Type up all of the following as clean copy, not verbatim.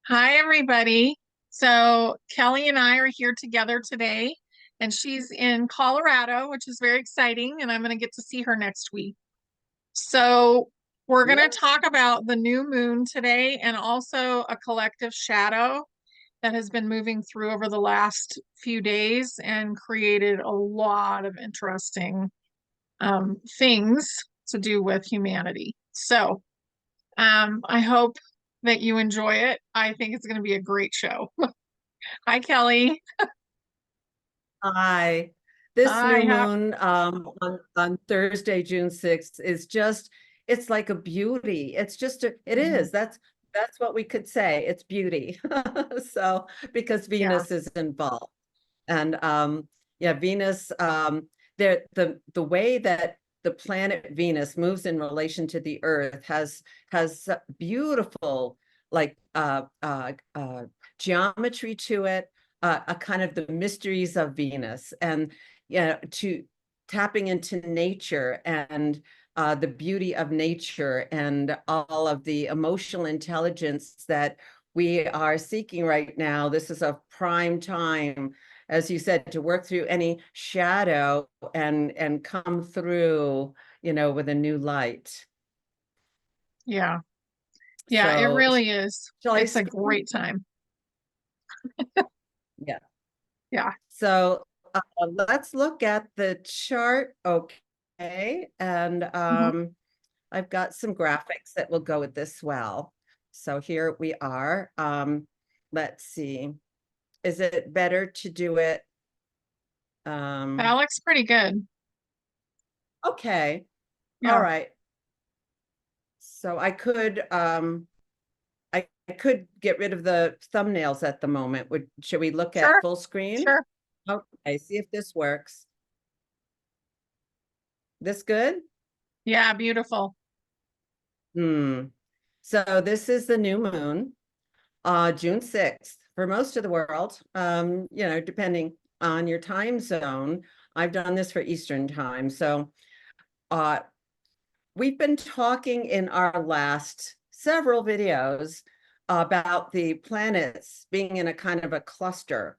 Hi, everybody. So Kelly and I are here together today, and she's in Colorado, which is very exciting, and I'm going to get to see her next week. So we're going to Yep. talk about the new moon today and also a collective shadow that has been moving through over the last few days and created a lot of interesting things to do with humanity. So I hope that you enjoy it. I think it's going to be a great show. Hi, Kelly. Hi. This new Hi. moon on Thursday, June 6th is just, it's like a beauty. It's just, it Mhm. is. That's what we could say. It's beauty. So, because Yeah. Venus is involved. And yeah, Venus, the way that the planet Venus moves in relation to the Earth has beautiful like geometry to it, a kind of the mysteries of Venus, and yeah, to tapping into nature and the beauty of nature and all of the emotional intelligence that we are seeking right now. This is a prime time, as you said, to work through any shadow and come through, with a new light. Yeah. Yeah, it So really is. shall I It's a start? great time. Yeah. Yeah. So let's look at the chart. Okay. And Mhm. I've got some graphics that will go with this well. So here we are. Let's see. Is it better to do it? That Um, looks pretty good. okay. All Yeah. right. So I could get rid of the thumbnails at the moment. Should we look at Sure. full screen? Sure. Okay, see if this works. This good? Yeah, beautiful. Hmm. So this is the new moon, June 6th for most of the world. Depending on your time zone. I've done this for Eastern time. So uh we've been talking in our last several videos about the planets being in a kind of a cluster.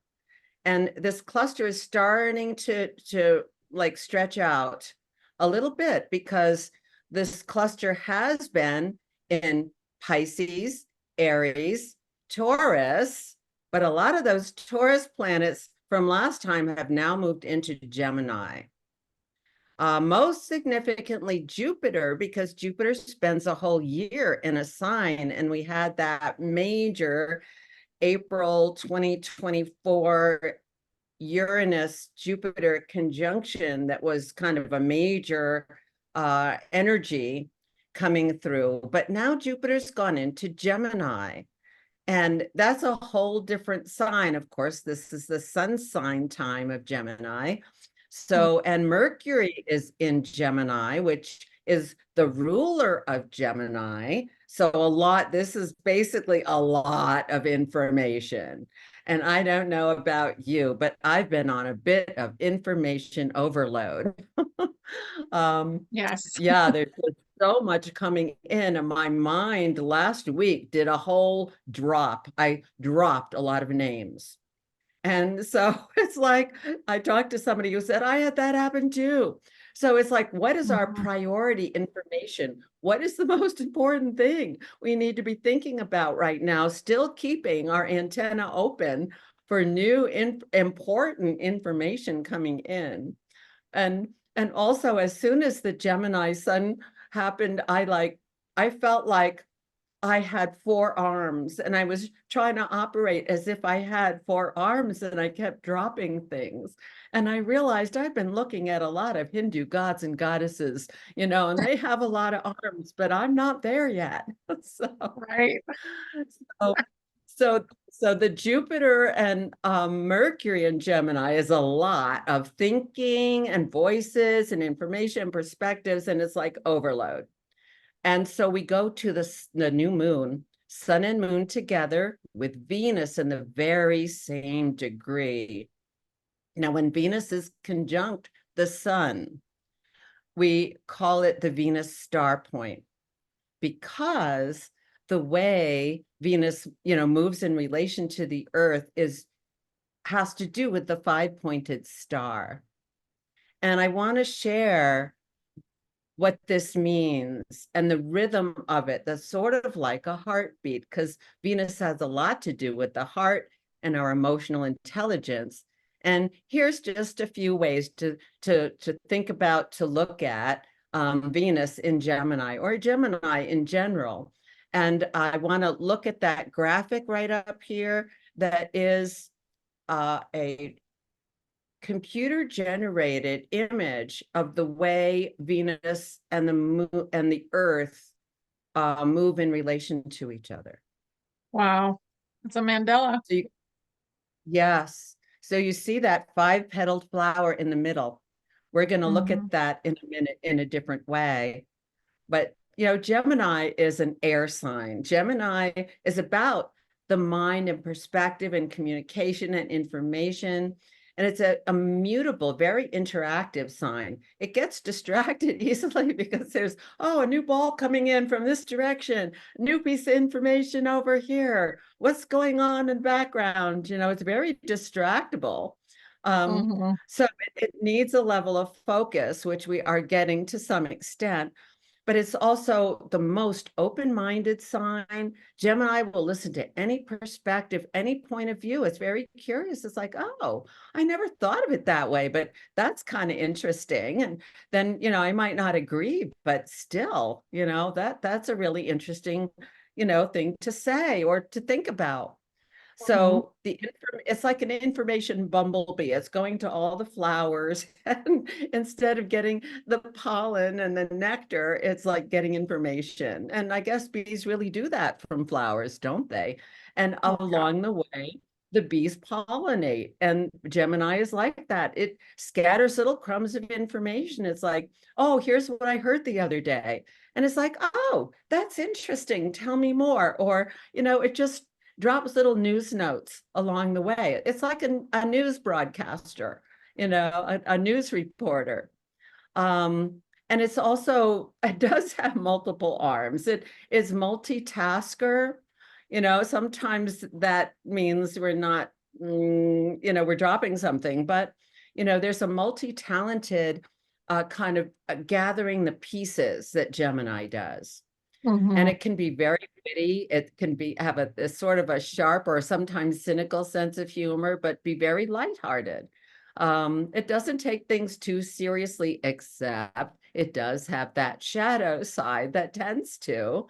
And this cluster is starting to like stretch out a little bit because this cluster has been in Pisces, Aries, Taurus, but a lot of those Taurus planets from last time have now moved into Gemini. Most significantly, Jupiter, because Jupiter spends a whole year in a sign, and we had that major April 2024 Uranus Jupiter conjunction that was kind of a major energy coming through. But now Jupiter's gone into Gemini. And that's a whole different sign. Of course, this is the sun sign time of Gemini. Mm. So, and Mercury is in Gemini, which is the ruler of Gemini. So, this is basically a lot of information. And I don't know about you, but I've been on a bit of information overload. um, Yes. yeah, there's just so much coming in, and my mind last week did a whole drop. I dropped a lot of names. And so it's like I talked to somebody who said, I had that happen too. So it's like, what is our Mhm. priority information? What is the most important thing we need to be thinking about right now? Still keeping our antenna open for new important information coming in. And also, as soon as the Gemini sun happened, I felt like I had four arms, and I was trying to operate as if I had four arms, and I kept dropping things. And I realized I've been looking at a lot of Hindu gods and goddesses, and they have a lot of arms, but I'm not there yet. So, Right. so, so the Jupiter and Mercury in Gemini is a lot of thinking and voices and information and perspectives, and it's like overload. And so we go to the new moon, sun and moon together with Venus in the very same degree. Now, when Venus is conjunct the sun, we call it the Venus star point because the way Venus, moves in relation to the Earth has to do with the five-pointed star. And I want to share what this means and the rhythm of it. That's sort of like a heartbeat, because Venus has a lot to do with the heart and our emotional intelligence. And here's just a few ways to think about, to look at Venus in Gemini, or Gemini in general. And I want to look at that graphic right up here that is a computer generated image of the way Venus and the moon and the Earth move in relation to each other. Wow. It's a Mandela. So yes. So you see that five-petaled flower in the middle. We're going to look Mm-hmm. at that in a minute in a different way. But, Gemini is an air sign. Gemini is about the mind and perspective and communication and information. And it's a mutable, very interactive sign. It gets distracted easily because there's, oh, a new ball coming in from this direction, new piece of information over here. What's going on in the background? It's very distractible. Mm-hmm. So it needs a level of focus, which we are getting to some extent, but it's also the most open-minded sign. Gemini will listen to any perspective, any point of view. It's very curious. It's like, oh, I never thought of it that way, but that's kind of interesting. And then, I might not agree, but still, that's a really interesting, thing to say or to think about. Mm-hmm. So it's like an information bumblebee. It's going to all the flowers, and instead of getting the pollen and the nectar, it's like getting information. And I guess bees really do that from flowers, don't they? And Oh, yeah. along the way, the bees pollinate, and Gemini is like that. It scatters little crumbs of information. It's like, oh, here's what I heard the other day. And it's like, oh, that's interesting. Tell me more. Or, it just drops little news notes along the way. It's like a news broadcaster, a news reporter. And it does have multiple arms. It is multitasker. Sometimes that means we're not, we're dropping something, but, there's a multi-talented kind of gathering the pieces that Gemini does. And Mm-hmm. it can be very witty. It can have a sort of a sharp or sometimes cynical sense of humor, but be very lighthearted. It doesn't take things too seriously, except it does have that shadow side that tends to.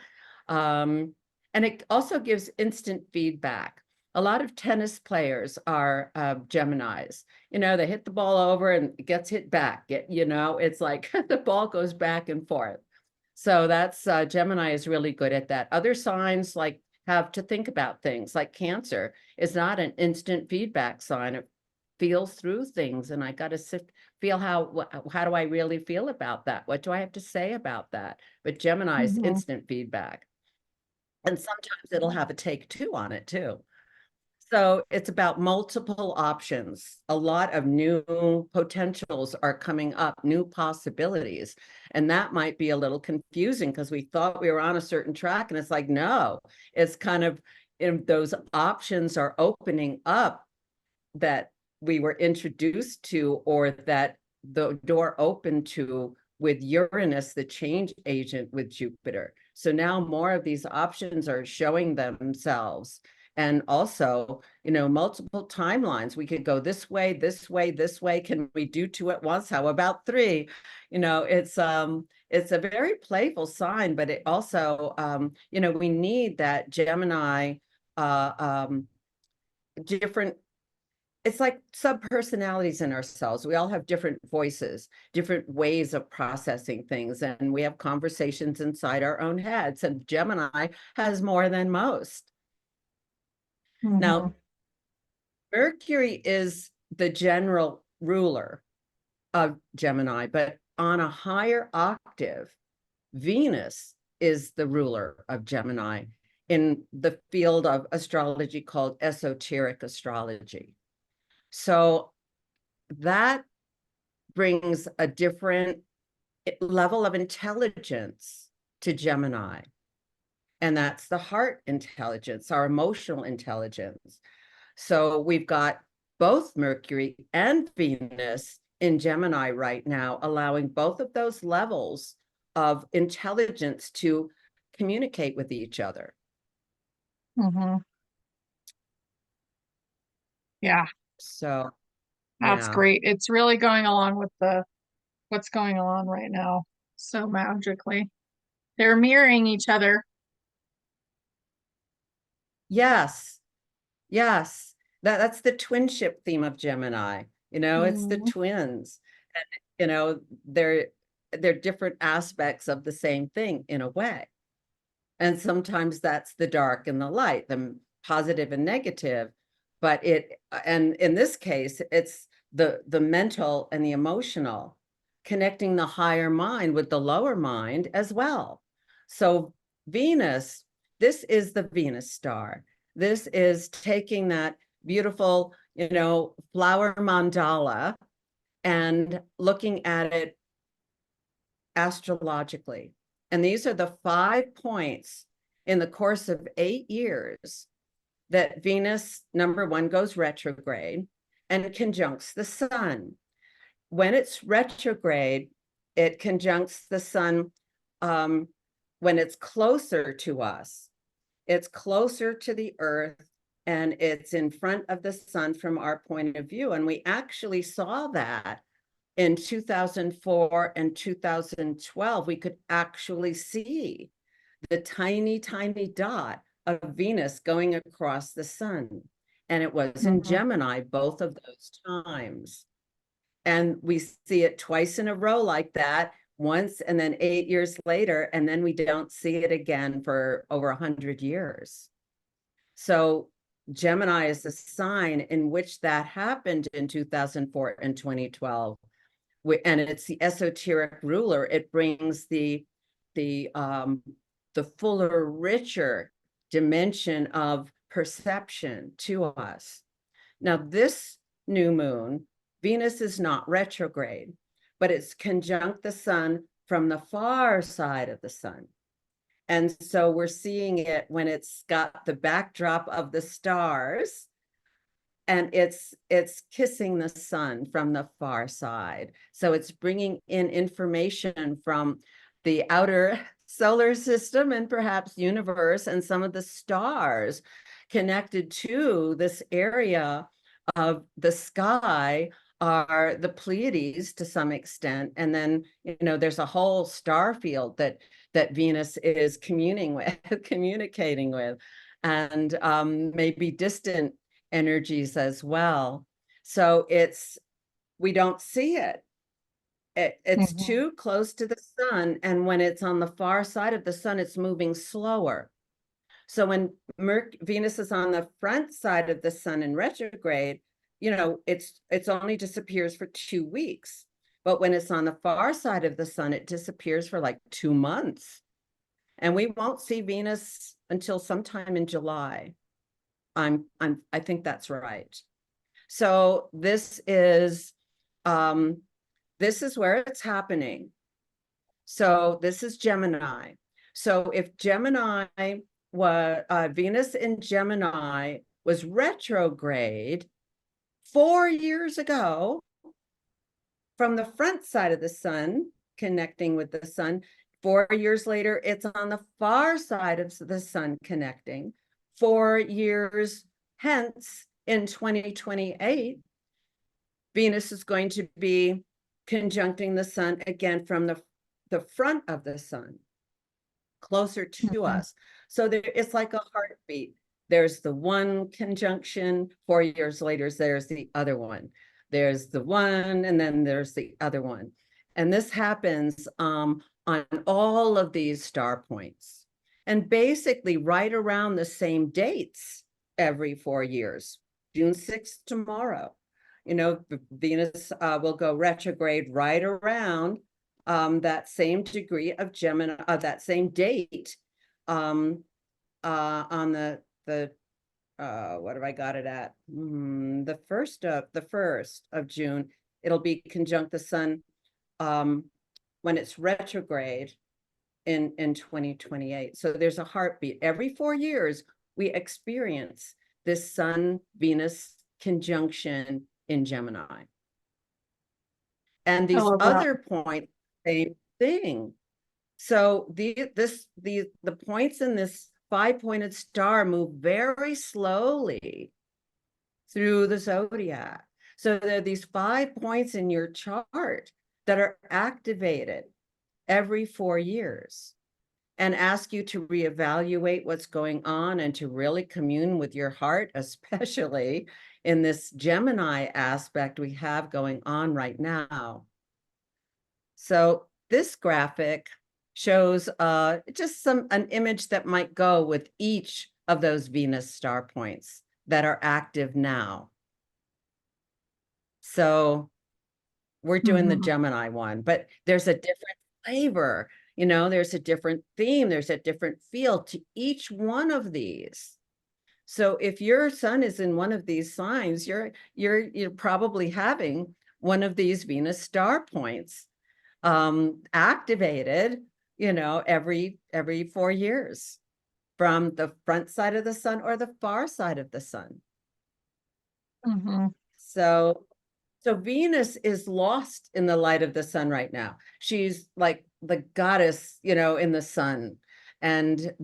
And it also gives instant feedback. A lot of tennis players are Geminis. They hit the ball over and it gets hit back. It's like the ball goes back and forth. So that's Gemini is really good at that. Other signs like have to think about things, like Cancer is not an instant feedback sign. It feels through things, and I got to feel how do I really feel about that? What do I have to say about that? But Gemini is Mm-hmm. instant feedback, and sometimes it'll have a take two on it too. So it's about multiple options. A lot of new potentials are coming up, new possibilities. And that might be a little confusing because we thought we were on a certain track. And it's like, no, it's kind of those options are opening up that we were introduced to, or that the door opened to with Uranus, the change agent with Jupiter. So now more of these options are showing themselves. And also, multiple timelines. We could go this way, this way, this way. Can we do two at once? How about three? It's a very playful sign, but it also, we need that Gemini different, it's like sub-personalities in ourselves. We all have different voices, different ways of processing things, and we have conversations inside our own heads, and Gemini has more than most. Mm-hmm. Now, Mercury is the general ruler of Gemini, but on a higher octave, Venus is the ruler of Gemini in the field of astrology called esoteric astrology. So that brings a different level of intelligence to Gemini. And that's the heart intelligence, our emotional intelligence. So we've got both Mercury and Venus in Gemini right now, allowing both of those levels of intelligence to communicate with each other. Hmm. Yeah, So, that's yeah. great. It's really going along with the what's going on right now so magically. They're mirroring each other. Yes. Yes. That's the twinship theme of Gemini. It's the Mm-hmm. twins. And, you know, they're they're different aspects of the same thing in a way. And sometimes that's the dark and the light, the positive and negative. But and in this case, it's the mental and the emotional, connecting the higher mind with the lower mind as well. So Venus, this is the Venus star. This is taking that beautiful, flower mandala and looking at it astrologically. And these are the 5 points in the course of 8 years that Venus, number one, goes retrograde and conjuncts the sun. When it's retrograde, it conjuncts the sun when it's closer to us. It's closer to the earth and it's in front of the sun from our point of view. And we actually saw that in 2004 and 2012. We could actually see the tiny, tiny dot of Venus going across the sun. And it was in Mm-hmm. Gemini both of those times. And we see it twice in a row like that, once and then 8 years later, and then we don't see it again for over 100 years. So Gemini is a sign in which that happened in 2004 and 2012. And it's the esoteric ruler. It brings the fuller, richer dimension of perception to us. Now, this new moon, Venus is not retrograde, but it's conjunct the sun from the far side of the sun. And so we're seeing it when it's got the backdrop of the stars and it's kissing the sun from the far side. So it's bringing in information from the outer solar system and perhaps universe and some of the stars connected to this area of the sky are the Pleiades to some extent. And then, there's a whole star field that Venus is communicating with, and maybe distant energies as well. So we don't see it. It's Mm-hmm. too close to the sun. And when it's on the far side of the sun, it's moving slower. So when Venus is on the front side of the sun in retrograde, it's only disappears for 2 weeks. But when it's on the far side of the sun, it disappears for like 2 months. And we won't see Venus until sometime in July. I think that's right. So this is where it's happening. So this is Gemini. So if Gemini was Venus in Gemini was retrograde 4 years ago from the front side of the sun, connecting with the sun. 4 years later, it's on the far side of the sun connecting. 4 years hence, in 2028, Venus is going to be conjuncting the sun again from the front of the sun, closer to Mm-hmm. us. So it's like a heartbeat. There's the one conjunction, 4 years later, there's the other one. There's the one, and then there's the other one. And this happens on all of these star points. And basically right around the same dates every 4 years. June 6th tomorrow. Venus will go retrograde right around that same degree of Gemini, that same date on the what have I got it at? The first of June. It'll be conjunct the sun when it's retrograde in 2028. So there's a heartbeat. Every 4 years, we experience this Sun-Venus conjunction in Gemini. And I these love that. other points, same thing. So the points in this five-pointed star move very slowly through the zodiac. So there are these 5 points in your chart that are activated every 4 years and ask you to reevaluate what's going on and to really commune with your heart, especially in this Gemini aspect we have going on right now. So this graphic shows just an image that might go with each of those Venus star points that are active now. So we're doing the Mhm. Gemini one, but there's a different flavor, there's a different theme, there's a different feel to each one of these. So if your sun is in one of these signs, you're probably having one of these Venus star points activated, every 4 years from the front side of the sun or the far side of the sun. Mhm. So Venus is lost in the light of the sun right now. She's like the goddess, in the sun. And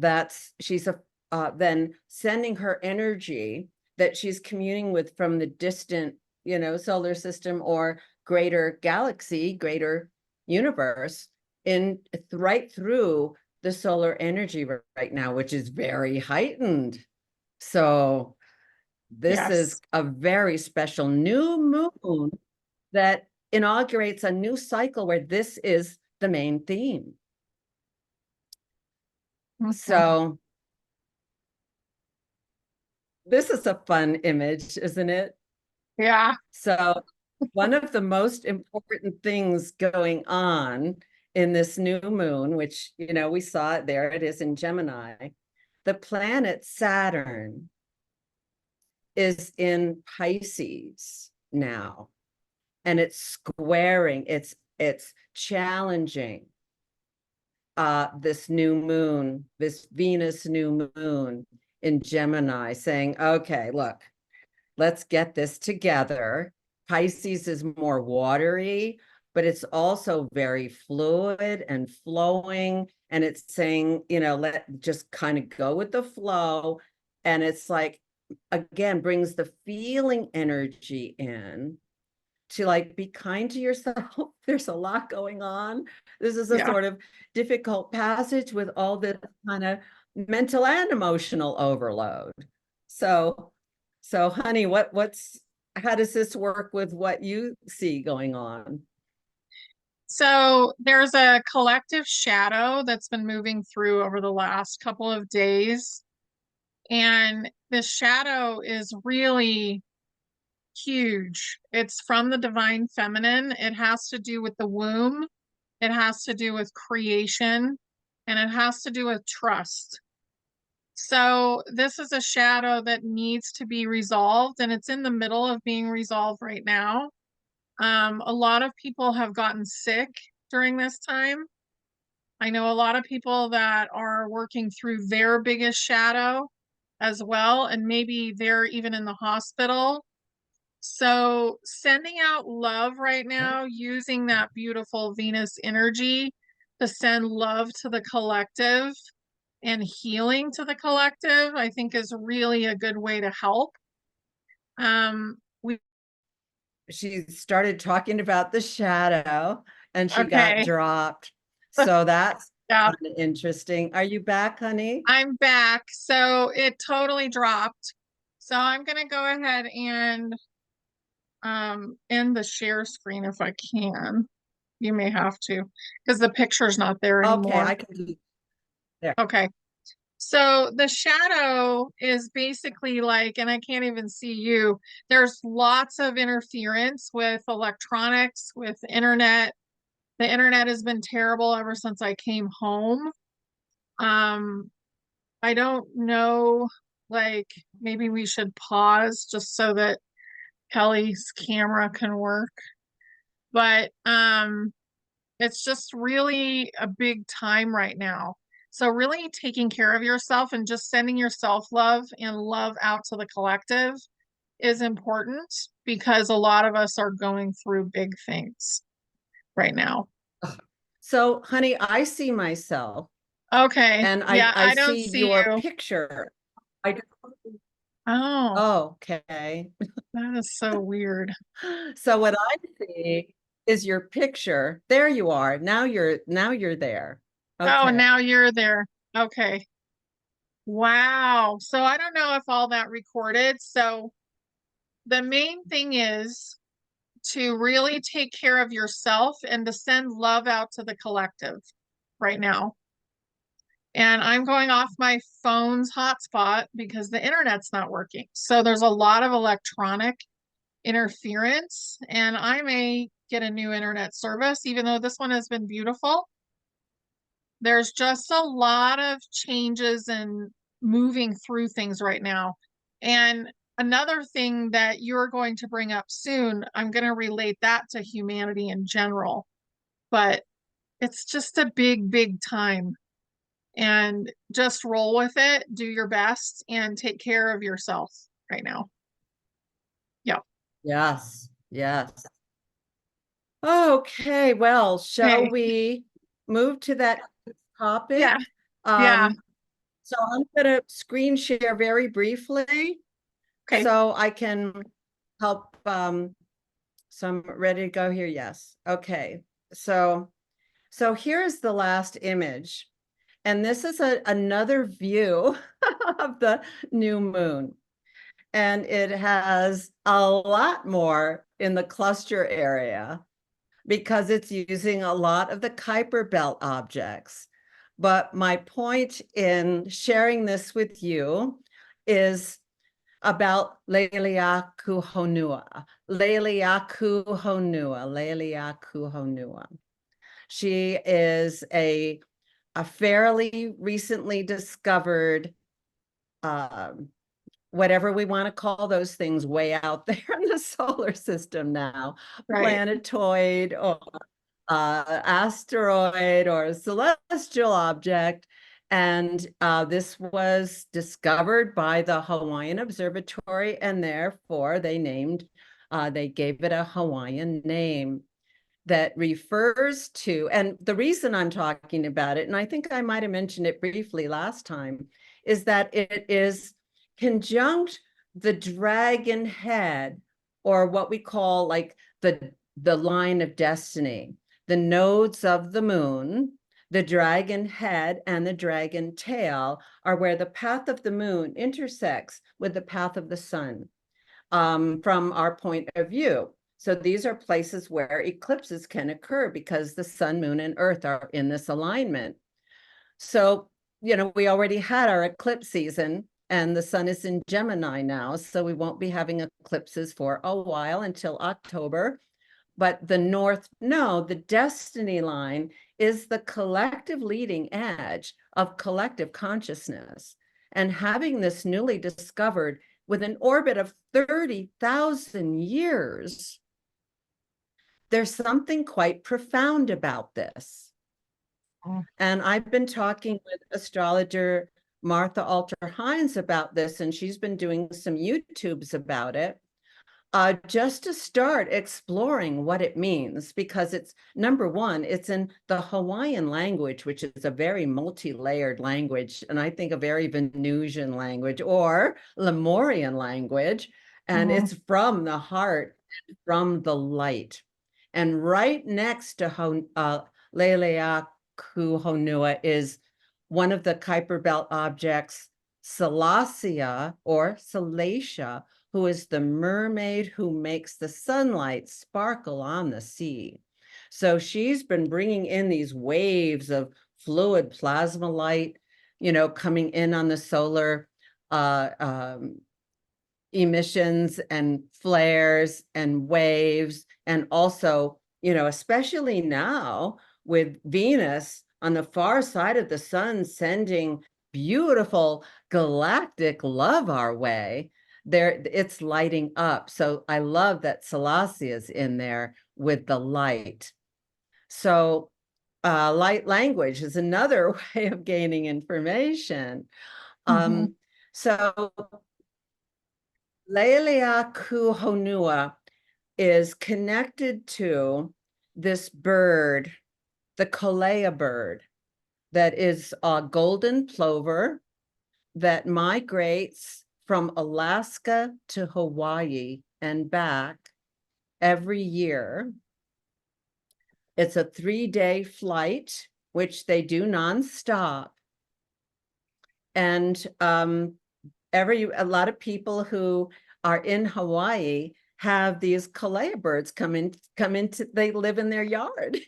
she's then sending her energy that she's communing with from the distant, solar system or greater galaxy, greater universe right through the solar energy right now, which is very heightened. So this is Yes. a very special new moon that inaugurates a new cycle where this is the main theme. Mhm. So this is a fun image, isn't it? Yeah. So one of the most important things going on in this new moon, which, we saw it there, it is in Gemini, the planet Saturn is in Pisces now, and it's squaring, it's challenging this new moon, this Venus new moon in Gemini, saying, okay, look, let's get this together. Pisces is more watery, but it's also very fluid and flowing. And it's saying, let just kind of go with the flow. And it's like, again, brings the feeling energy in to like be kind to yourself. There's a lot going on. This is a Yeah. sort of difficult passage with all this kind of mental and emotional overload. So, honey, how does this work with what you see going on? So there's a collective shadow that's been moving through over the last couple of days. And this shadow is really huge. It's from the divine feminine. It has to do with the womb. It has to do with creation, and it has to do with trust. So this is a shadow that needs to be resolved, and it's in the middle of being resolved right now. A lot of people have gotten sick during this time. I know a lot of people that are working through their biggest shadow as well, and maybe they're even in the hospital. So sending out love right now, using that beautiful Venus energy to send love to the collective and healing to the collective, I think is really a good way to help. We She started talking about the shadow and she got okay. dropped. So that's Yeah, interesting. Are you back, honey? I'm back. So it totally dropped. So I'm gonna go ahead and end the share screen if I can. You may have to because the picture's not there Okay, anymore. I can do there. Okay. So the shadow is basically like, and I can't even see you, there's lots of interference with electronics, with internet. The internet has been terrible ever since I came home. Um, I don't know, like maybe we should pause just so that Kelly's camera can work. But It's just really a big time right now. So really taking care of yourself and just sending yourself love and love out to the collective is important because a lot of us are going through big things right now. So, honey, I see myself Okay. and Yeah, I I don't see see your you. picture. I Oh, okay. that is so weird. So what I see is your picture. There you are. Now you're there. Oh, Okay. now you're there. Okay. Wow. So I don't know if all that recorded. So the main thing is to really take care of yourself and to send love out to the collective right now. And I'm going off my phone's hotspot because the internet's not working. So there's a lot of electronic interference, and I may get a new internet service, even though this one has been beautiful. There's just a lot of changes and moving through things right now. And another thing that you're going to bring up soon, I'm going to relate that to humanity in general, but it's just a big, big time. And just roll with it, do your best, and take care of yourself right now. Yeah. Yes. Yes. Okay. Well, shall Okay. we move to that Yeah. topic? Yeah. So I'm going to screen share very briefly Okay. so I can help. So I'm ready to go here. Yes. Okay. So here is the last image. And this is another view of the new moon. And it has a lot more in the cluster area because it's using a lot of the Kuiper belt objects. But my point in sharing this with you is about Leliaku Honua. Leliaku Honua. Leliaku Honua. She is a fairly recently discovered, whatever we want to call those things, way out there in the solar system now, Right. planetoid or asteroid or celestial object. And this was discovered by the Hawaiian Observatory, and therefore they gave it a Hawaiian name that refers to, and the reason I'm talking about it, and I think I might have mentioned it briefly last time, is that it is conjunct the dragon head, or what we call like the line of destiny, the nodes of the moon. The dragon head and the dragon tail are where the path of the moon intersects with the path of the sun, from our point of view. So these are places where eclipses can occur because the sun, moon, and earth are in this alignment. So, we already had our eclipse season, and the sun is in Gemini now, so we won't be having eclipses for a while until October. But the destiny line is the collective leading edge of collective consciousness. And having this newly discovered with an orbit of 30,000 years, there's something quite profound about this. Oh, And I've been talking with astrologer Martha Alter Hines about this, and she's been doing some YouTubes about it, just to start exploring what it means, because it's, number one, it's in the Hawaiian language, which is a very multi-layered language, and I think a very Venusian language or Lemurian language, and mhm. it's from the heart, from the light. And right next to Leleaku Honua is one of the Kuiper belt objects, Salacia or Salacia, who is the mermaid who makes the sunlight sparkle on the sea. So she's been bringing in these waves of fluid plasma light, coming in on the solar emissions and flares and waves. And also, especially now with Venus on the far side of the sun sending beautiful galactic love our way, there it's lighting up. So I love that Selassie is in there with the light. So light language is another way of gaining information. Mm-hmm. So Leilea Honua is connected to this bird, the Kelley bird, that is a golden plover that migrates from Alaska to Hawaii and back every year. It's a 3-day flight, which they do nonstop. And a lot of people who are in Hawaii have these Kelley birds come into, they live in their yard,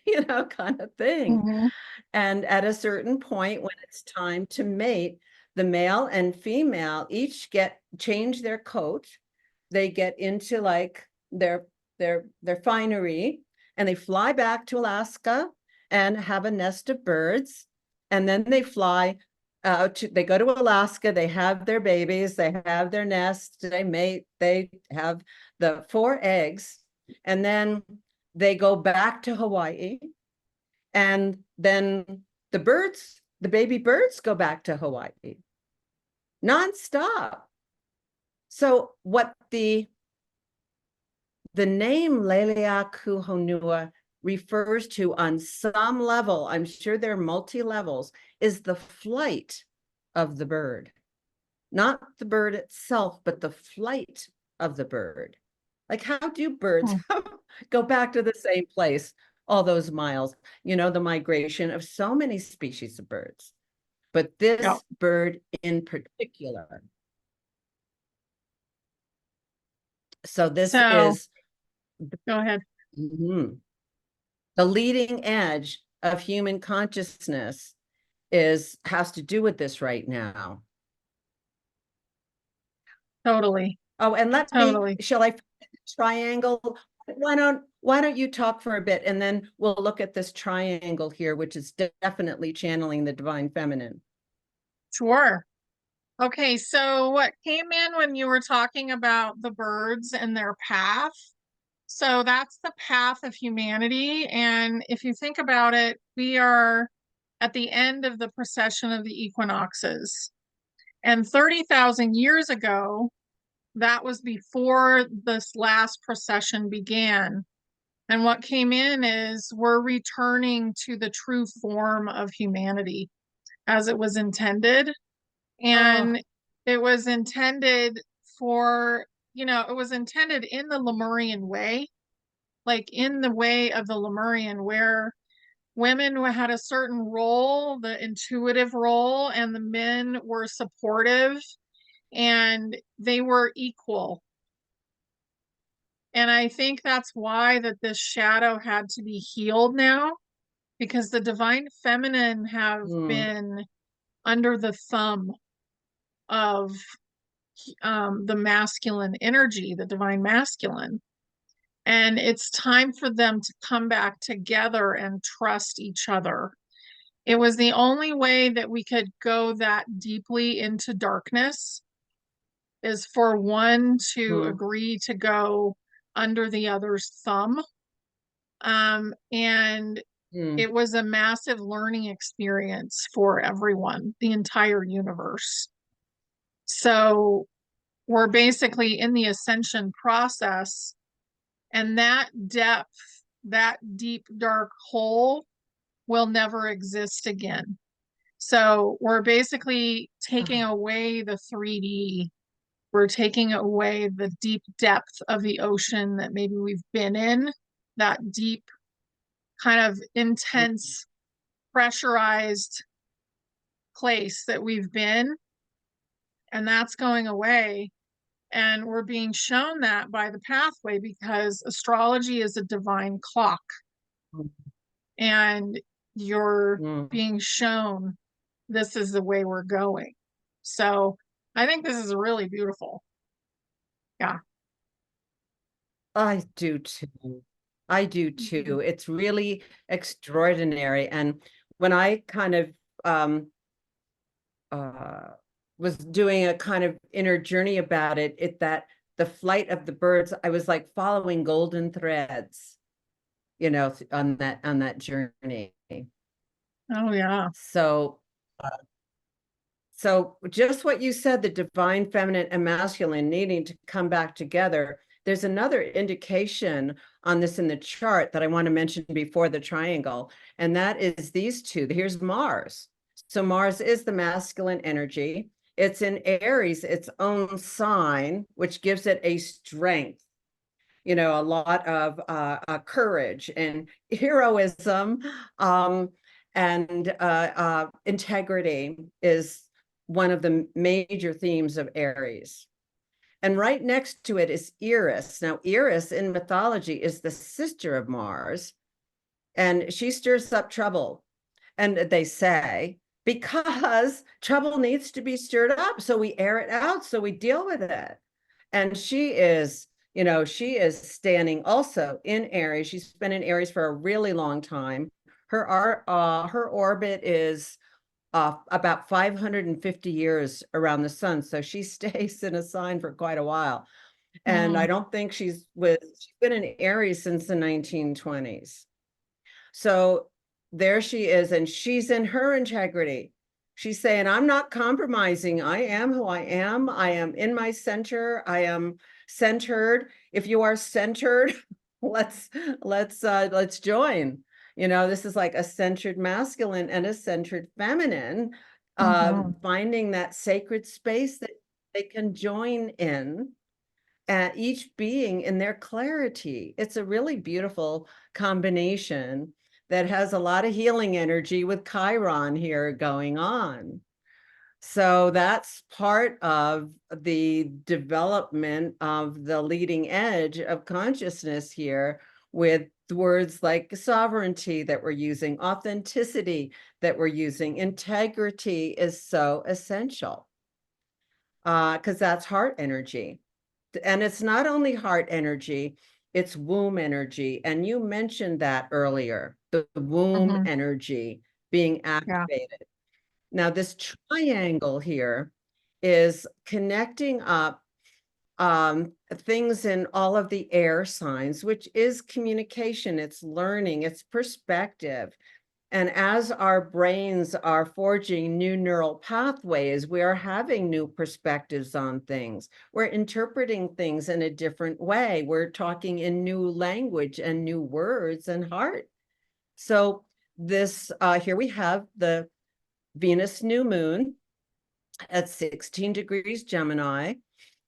kind of thing. Mm-hmm. And at a certain point, when it's time to mate, the male and female each change their coat. They get into like their finery, and they fly back to Alaska and have a nest of birds. And then they fly they go to Alaska, they have their babies, they have their nest, they mate, they have the 4 eggs, and then they go back to Hawaii. And then the baby birds go back to Hawaii nonstop. So what the name Leleaku Honua refers to on some level, I'm sure there are multi-levels, is the flight of the bird. Not the bird itself, but the flight of the bird. Like, how do birds go back to the same place all those miles? The migration of so many species of birds. But this bird in particular. So this is, go ahead. The leading edge of human consciousness has to do with this right now. Totally. Oh, and shall I triangle? Why don't you talk for a bit, and then we'll look at this triangle here, which is definitely channeling the divine feminine. Sure. Okay, so what came in when you were talking about the birds and their path? So that's the path of humanity. And if you think about it, we are at the end of the precession of the equinoxes. And 30,000 years ago, that was before this last precession began. And what came in is we're returning to the true form of humanity as it was intended. And it was intended for, it was intended in the Lemurian way, like in the way of the Lemurian, where women had a certain role, the intuitive role, and the men were supportive and they were equal. And I think that's why that this shadow had to be healed now, because the divine feminine have been under the thumb of the masculine energy, the divine masculine. And it's time for them to come back together and trust each other. It was the only way that we could go that deeply into darkness, is for one to agree to go under the other's thumb. And it was a massive learning experience for everyone, the entire universe. So we're basically in the ascension process, and that depth, that deep, dark hole will never exist again. So we're basically taking away the 3D. We're taking away the deep depth of the ocean that maybe we've been in, that deep, kind of intense, pressurized place that we've been. And that's going away. And we're being shown that by the pathway, because astrology is a divine clock. And you're being shown this is the way we're going. So I think this is really beautiful. Yeah. I do too. I do too. It's really extraordinary. And when I kind of was doing a kind of inner journey about it, that the flight of the birds, I was like following golden threads, on that journey. Oh, yeah. So so just what you said, the divine feminine and masculine needing to come back together. There's another indication on this in the chart that I want to mention before the triangle, and that is these two. Here's Mars. So Mars is the masculine energy. It's in Aries, its own sign, which gives it a strength, a lot of courage and heroism, and integrity is one of the major themes of Aries. And right next to it is Eris. Now, Eris in mythology is the sister of Mars, and she stirs up trouble. And they say, because trouble needs to be stirred up, so we air it out, so we deal with it. And she is standing also in Aries. She's been in Aries for a really long time. Her orbit is about 550 years around the sun, so she stays in a sign for quite a while. And I Mm, don't think she's been in Aries since the 1920s. So there she is, and she's in her integrity. She's saying, I'm not compromising. I am who I am. I am in my center. I am centered. If you are centered, let's let's join. This is like a centered masculine and a centered feminine, mhm. finding that sacred space that they can join in, each being in their clarity. It's a really beautiful combination that has a lot of healing energy with Chiron here going on. So that's part of the development of the leading edge of consciousness here, with words like sovereignty that we're using, authenticity that we're using. Integrity is so essential, because that's heart energy. And it's not only heart energy, it's womb energy. And you mentioned that earlier, the womb Mhm. energy being Yeah. activated. Now, this triangle here is connecting up things in all of the air signs, which is communication, it's learning, it's perspective. And as our brains are forging new neural pathways, we are having new perspectives on things. We're interpreting things in a different way. We're talking in new language and new words and heart. So this here we have the Venus new moon at 16 degrees Gemini.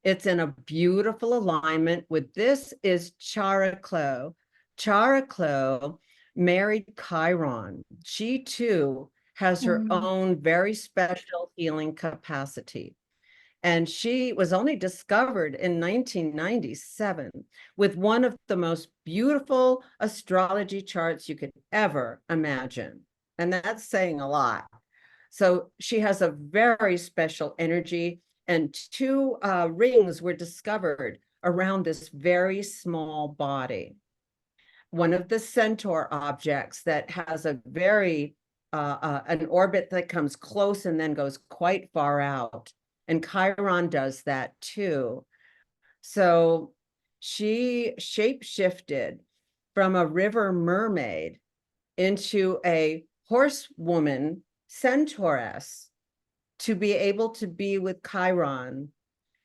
It's in a beautiful alignment with this is Characlo. Characlo married Chiron. She too has her Mm, own very special healing capacity. And she was only discovered in 1997 with one of the most beautiful astrology charts you could ever imagine. And that's saying a lot. So she has a very special energy, and two rings were discovered around this very small body. One of the centaur objects that has a very an orbit that comes close and then goes quite far out. And Chiron does that too. So she shape-shifted from a river mermaid into a horsewoman centauress to be able to be with Chiron,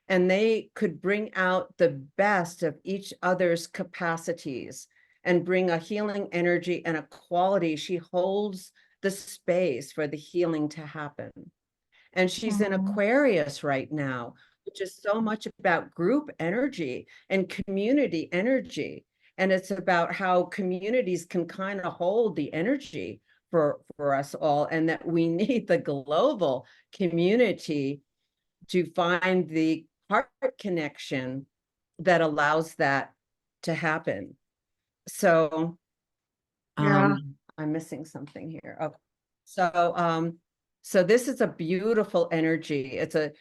and they could bring out the best of each other's capacities and bring a healing energy and a quality. She holds the space for the healing to happen. And she's in mhm. Aquarius right now, which is so much about group energy and community energy. And it's about how communities can kind of hold the energy for us all, and that we need the global community to find the heart connection that allows that to happen. So Yeah. I'm missing something here. Okay. So this is a beautiful energy. It's a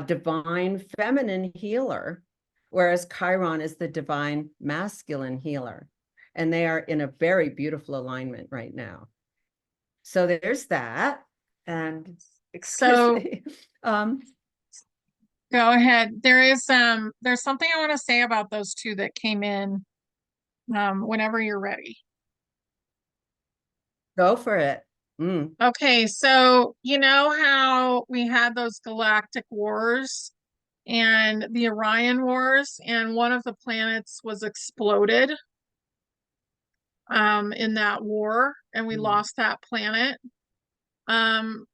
divine feminine healer, whereas Chiron is the divine masculine healer. And they are in a very beautiful alignment right now. So there's that. And excuse So me. go ahead. There's something I want to say about those two that came in whenever you're ready. Go for it. Mm, Okay, so you know how we had those galactic wars and the Orion Wars, and one of the planets was exploded in that war, and we mm, lost that planet. Um,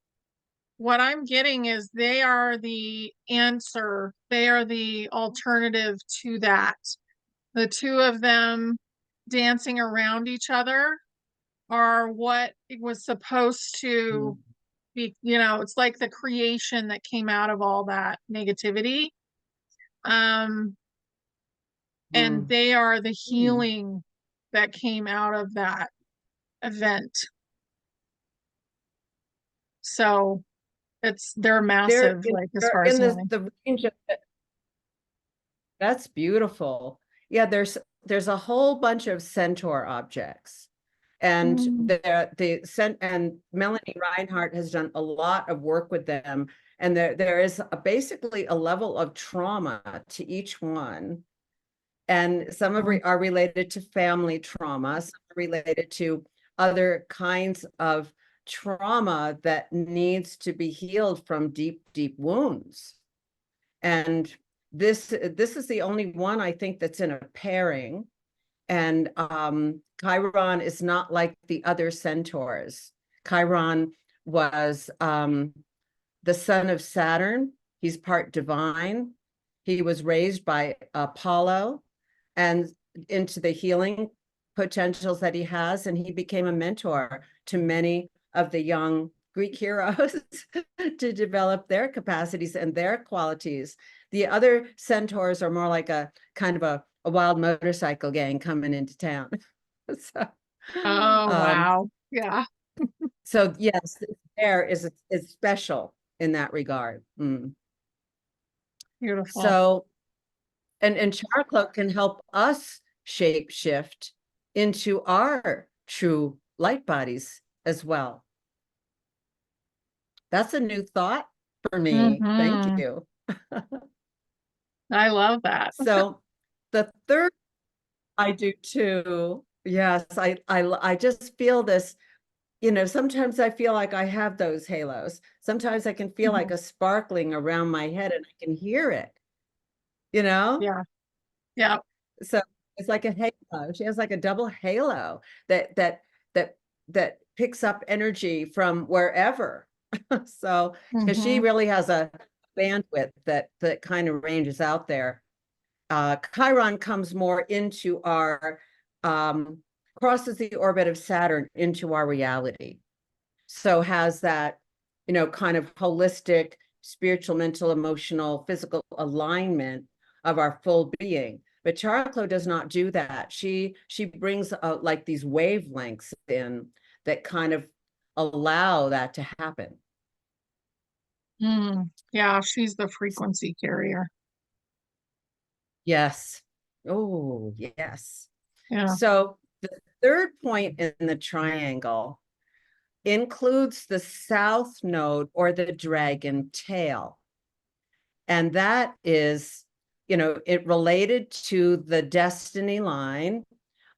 what I'm getting is they are the answer, they are the alternative to that. The two of them dancing around each other are what it was supposed to mm, be. It's like the creation that came out of all that negativity. Um, and mm, they are the mm. healing that came out of that event. So they're They're massive, in, like as they're far as in healing. the range of that's beautiful. Yeah, there's a whole bunch of centaur objects. And Mm, and Melanie Reinhardt has done a lot of work with them. And there is basically a level of trauma to each one. And some of mm, are related to family trauma, some are related to other kinds of trauma that needs to be healed from deep, deep wounds. And this is the only one I think that's in a pairing. And Chiron is not like the other centaurs. Chiron was the son of Saturn. He's part divine. He was raised by Apollo and into the healing potentials that he has. And he became a mentor to many of the young Greek heroes to develop their capacities and their qualities. The other centaurs are more like a kind of a wild motorcycle gang coming into town. so, oh, um, wow. Yeah, so yes, there is special in that regard. Mm. beautiful. So, and Charclo can help us shape shift into our true light bodies as well. That's a new thought for me. Thank Hmm. you. I love that. So the third I do too. Yes, I just feel this, sometimes I feel like I have those halos. Sometimes I can feel like Mhm. a sparkling around my head and I can hear it, you know? Yeah, yeah. So it's like a halo. She has like a double halo that that picks up energy from wherever. So because she Hmm. really has a bandwidth that kind of ranges out there. Chiron comes more into our crosses the orbit of Saturn into our reality. So has that, kind of holistic, spiritual, mental, emotional, physical alignment of our full being. But Charclo does not do that. She brings like these wavelengths in that kind of allow that to happen. Mm. Yeah, she's the frequency carrier. Yes. Oh, yes. Yeah. So the third point in the triangle includes the south node or the dragon tail. And that is, it related to the destiny line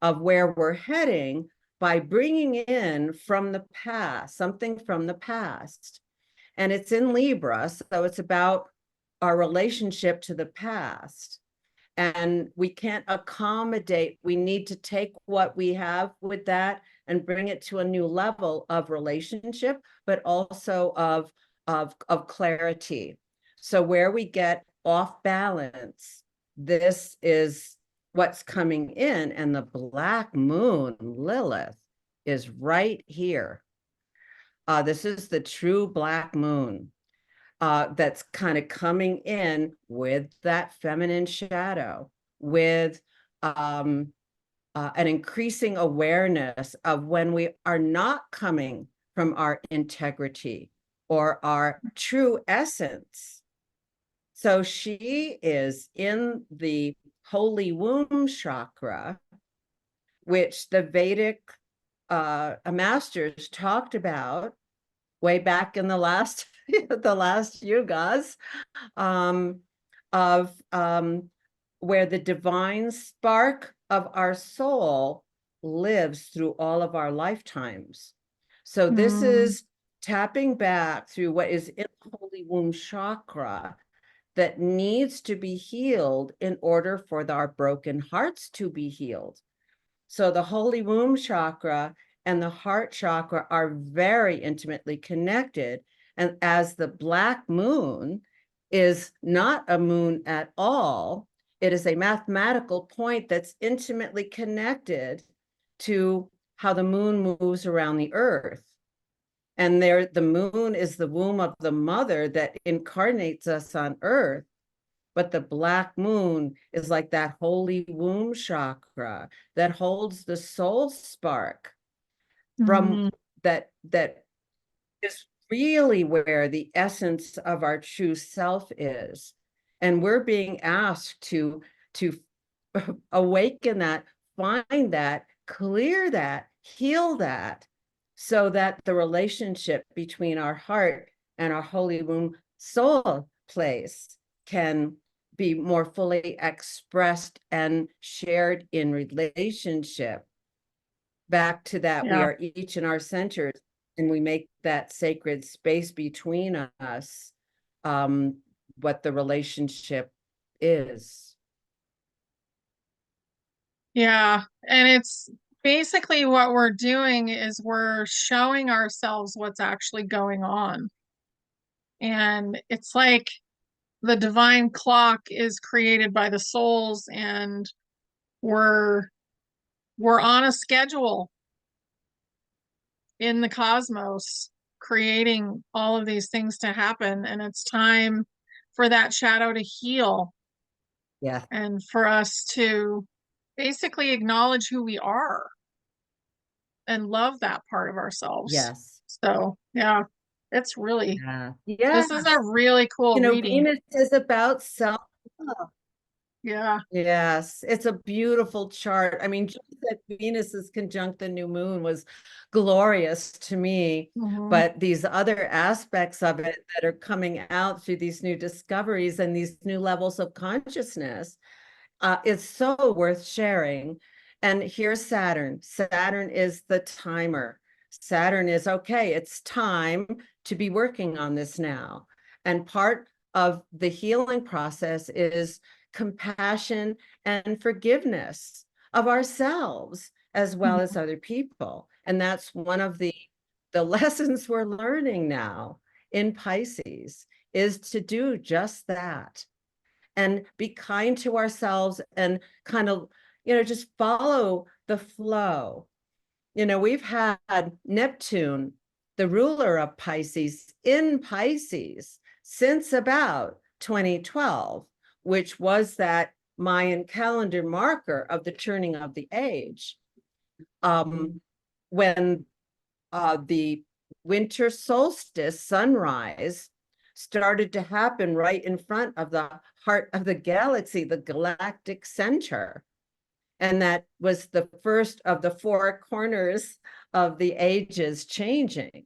of where we're heading by bringing in from the past, something from the past. And it's in Libra, so it's about our relationship to the past. And we can't accommodate, we need to take what we have with that and bring it to a new level of relationship, but also of clarity. So where we get off balance, this is what's coming in, and the black moon Lilith is right here. This is the true black moon that's kind of coming in with that feminine shadow, with an increasing awareness of when we are not coming from our integrity or our true essence. So she is in the holy womb chakra, which the Vedic masters talked about way back in the last the last yugas, um, of where the divine spark of our soul lives through all of our lifetimes. So this Mm, is tapping back through what is in the holy womb chakra that needs to be healed in order for our broken hearts to be healed. So the holy womb chakra and the heart chakra are very intimately connected. And as the black moon is not a moon at all, it is a mathematical point that's intimately connected to how the moon moves around the earth. And there, the moon is the womb of the mother that incarnates us on earth. But the black moon is like that holy womb chakra that holds the soul spark from mm, that is really where the essence of our true self is. And we're being asked to awaken that, find that, clear that, heal that, so that the relationship between our heart and our holy womb soul place can be more fully expressed and shared in relationship. Back to that, we yeah. are each in our centers, and we make that sacred space between us, what the relationship is. Yeah. And it's basically what we're doing is we're showing ourselves what's actually going on. And it's like the divine clock is created by the souls, and we're we're on a schedule in the cosmos creating all of these things to happen, and it's time for that shadow to heal Yeah. and for us to basically acknowledge who we are and love that part of ourselves. Yes. So, yeah, it's really, Yeah. Yeah. this is a really cool reading. Venus is about self-love. Yeah. Yes, it's a beautiful chart. I mean, just that Venus is conjunct the new moon was glorious to me. Hmm. But these other aspects of it that are coming out through these new discoveries and these new levels of consciousness, it's so worth sharing. And here's Saturn. Saturn is the timer. Saturn is, okay, it's time to be working on this now. And part of the healing process is compassion and forgiveness of ourselves as well as Hmm. other people. And that's one of the lessons we're learning now in Pisces, is to do just that and be kind to ourselves and kind of, just follow the flow. We've had Neptune, the ruler of Pisces, in Pisces since about 2012, which was that Mayan calendar marker of the turning of the age. When the winter solstice sunrise started to happen right in front of the heart of the galaxy, the galactic center. And that was the first of the four corners of the ages changing.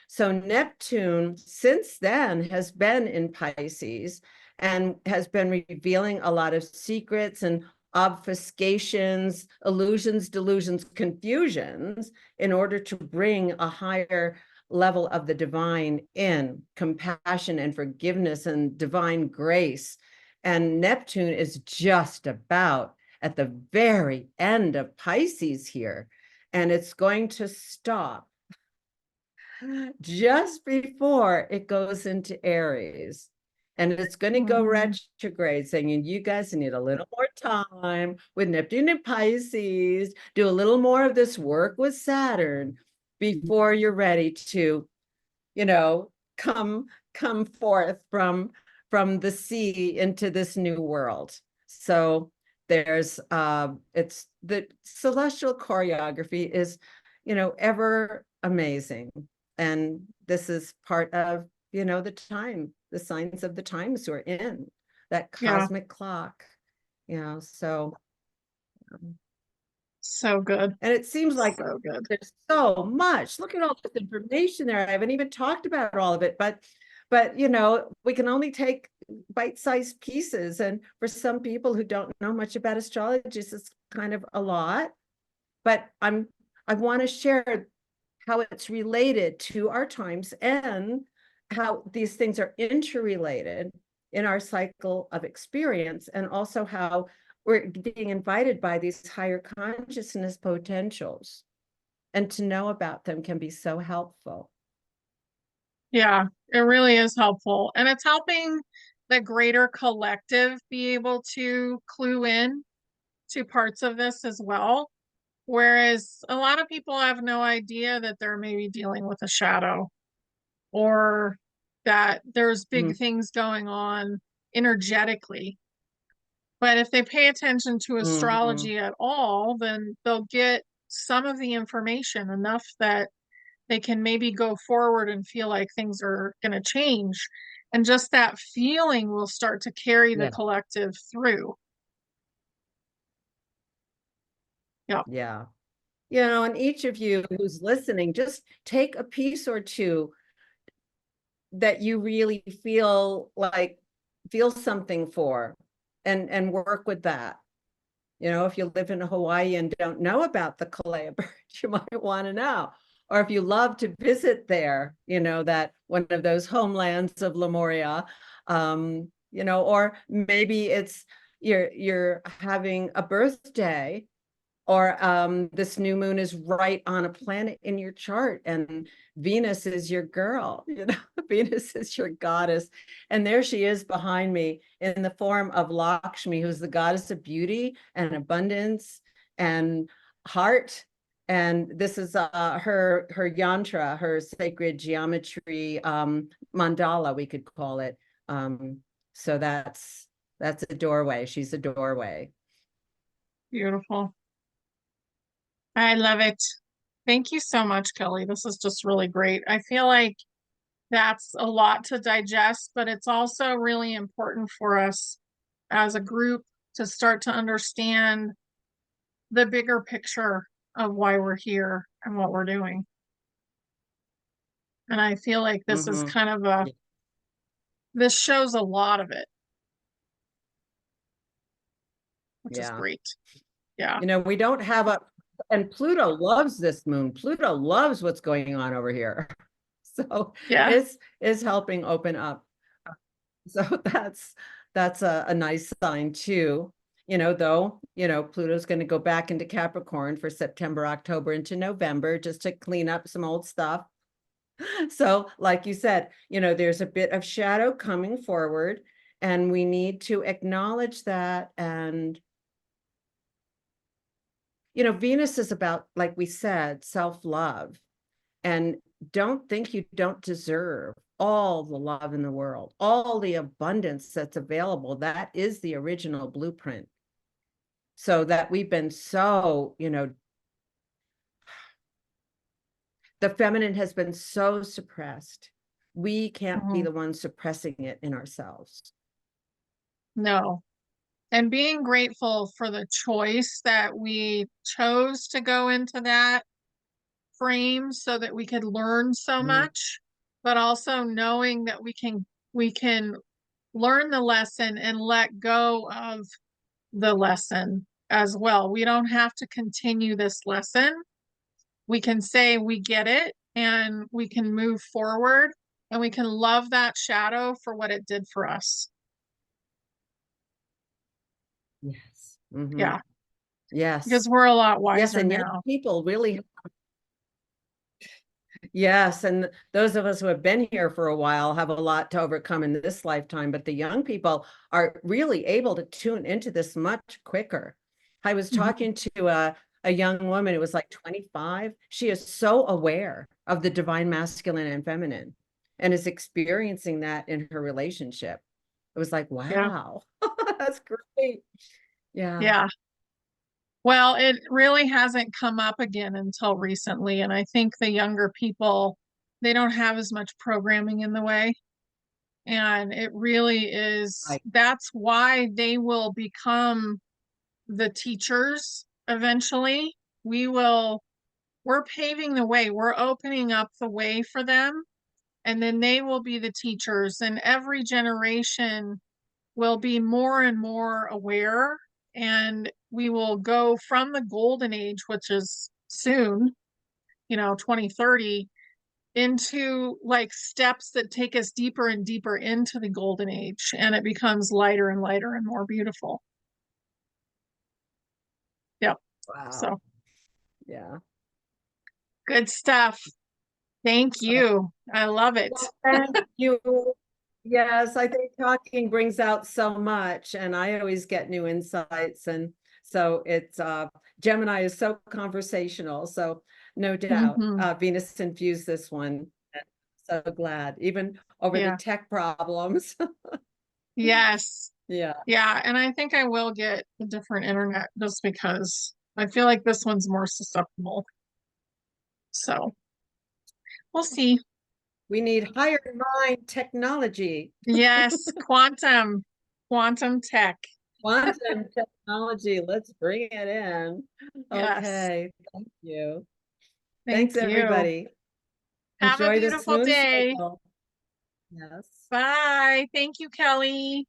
So Neptune, since then, has been in Pisces and has been revealing a lot of secrets and obfuscations, illusions, delusions, confusions, in order to bring a higher level of the divine in, compassion and forgiveness and divine grace. And Neptune is just about at the very end of Pisces here, and it's going to stop just before it goes into Aries. And it's going to go Hmm. retrograde, saying you guys need a little more time with Neptune and Pisces, do a little more of this work with Saturn before you're ready to, you know, come forth from the sea into this new world. So there's it's the celestial choreography is, ever amazing. And this is part of, the time, the signs of the times we're in, that Yeah. cosmic clock, so So good. and it seems like So good. there's so much. Look at all this information there. I haven't even talked about all of it, but we can only take bite-sized pieces. And for some people who don't know much about astrology, it's kind of a lot. But I want to share how it's related to our times and how these things are interrelated in our cycle of experience, and also how we're being invited by these higher consciousness potentials. And to know about them can be so helpful. Yeah, it really is helpful. And it's helping the greater collective be able to clue in to parts of this as well. Whereas a lot of people have no idea that they're maybe dealing with a shadow, or that there's big things going on energetically. But if they pay attention to Mm-hmm. astrology at all, then they'll get some of the information enough that they can maybe go forward and feel like things are going to change. And just that feeling will start to carry the Yeah. collective through. Yeah. Yeah. You know, and each of you who's listening, just take a piece or two that you really feel something for, and work with that. You know, if you live in Hawaii and don't know about the Kalea bird, you might want to know. Or if you love to visit there, you know, that one of those homelands of Lemuria, you know, or maybe it's you're having a birthday, or this new moon is right on a planet in your chart, and Venus is your girl, you know. Venus is your goddess, and there she is behind me in the form of Lakshmi, who's the goddess of beauty and abundance and heart. And this is her yantra, her sacred geometry, mandala, we could call it. So that's a doorway. She's a doorway. Beautiful. I love it. Thank you so much, Kelly. This is just really great. I feel like that's a lot to digest, but it's also really important for us as a group to start to understand the bigger picture of why we're here and what we're doing. And I feel like this is Mm-hmm. kind of this shows a lot of it, which is Yeah. great. Yeah. You know, we don't have a, and Pluto loves this moon. Pluto loves what's going on over here. So Yeah. it's helping open up. So that's a nice sign too. You know, though, you know, Pluto's going to go back into Capricorn for September, October into November, just to clean up some old stuff. So, like you said, you know, there's a bit of shadow coming forward, and we need to acknowledge that. And you know, Venus is about, like we said, self-love. And don't think you don't deserve all the love in the world, all the abundance that's available. That is the original blueprint. So that we've been so, you know, the feminine has been so suppressed. We can't be Mhm. the ones suppressing it in ourselves. No. And being grateful for the choice that we chose to go into that frame so that we could learn so Mhm. much, but also knowing that we can learn the lesson and let go of the lesson as well. We don't have to continue this lesson. We can say we get it and we can move forward, and we can love that shadow for what it did for us. Yes. Mhm. Yeah, because Yes. we're a lot Yes. wiser And young now. people really, yes, and those of us who have been here for a while have a lot to overcome in this lifetime, but the young people are really able to tune into this much quicker. I was Mhm. talking to a young woman who was like 25. She is so aware of the divine masculine and feminine, and is experiencing that in her relationship. It was like, Yeah, wow, that's great. Yeah. yeah. Well, it really hasn't come up again until recently, and I think the younger people, they don't have as much programming in the way. And it really is, Right. that's why they will become the teachers eventually. We're paving the way, we're opening up the way for them, and then they will be the teachers, and every generation will be more and more aware, and we will go from the golden age, which is soon, 2030 into like steps that take us deeper and deeper into the golden age, and it becomes lighter and lighter and more beautiful. Yep. Wow. So Yeah. good stuff. Thank Oh, you. I love it. well, thank you. Yes, I think talking brings out so much, and I always get new insights. And so it's Gemini is so conversational. So no doubt, Hmm. Venus infused this one. So glad, even over the Yeah. tech problems. Yes. Yeah. Yeah. And I think I will get a different internet just because I feel like this one's more susceptible. So we'll see. We need higher mind technology, Yes. Quantum tech. quantum technology. Let's bring it in. Yes. Okay. Thank you. Thank Thanks, you. everybody. Have a Enjoy this beautiful moon day. cycle. Yes. Bye. Thank you, Kelley.